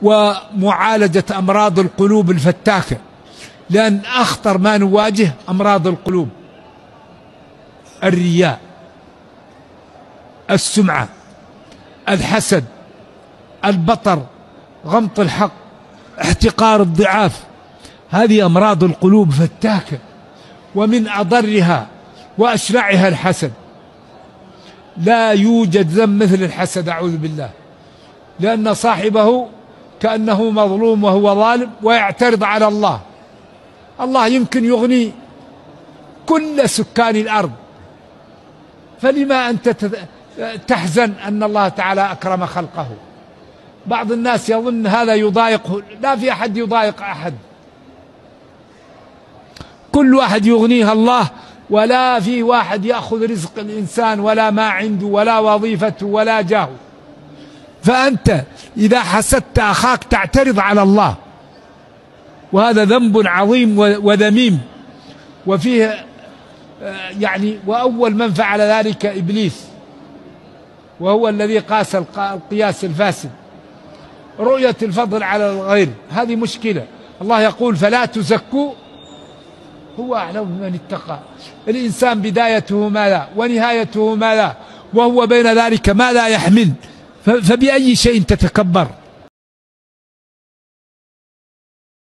ومعالجة أمراض القلوب الفتاكة، لأن أخطر ما نواجه أمراض القلوب: الرياء، السمعة، الحسد، البطر، غمط الحق، احتقار الضعاف. هذه أمراض القلوب فتاكة، ومن أضرها وأشرعها الحسد. لا يوجد ذنب مثل الحسد، أعوذ بالله، لأن صاحبه كأنه مظلوم وهو ظالم ويعترض على الله. الله يمكن يغني كل سكان الأرض، فلما أنت تحزن أن الله تعالى أكرم خلقه؟ بعض الناس يظن هذا يضايقه. لا، في أحد يضايق أحد، كل واحد يغنيها الله، ولا في واحد يأخذ رزق الإنسان ولا ما عنده ولا وظيفته ولا جاهه. فأنت إذا حسدت أخاك تعترض على الله، وهذا ذنب عظيم وذميم. وفيه وأول من فعل ذلك إبليس، وهو الذي قاس القياس الفاسد. رؤية الفضل على الغير هذه مشكلة. الله يقول: فلا تزكوا، هو أعلم بمن اتقى. الإنسان بدايته ما لا ونهايته ما لا، وهو بين ذلك ما لا يحمل، فبأي شيء تتكبر؟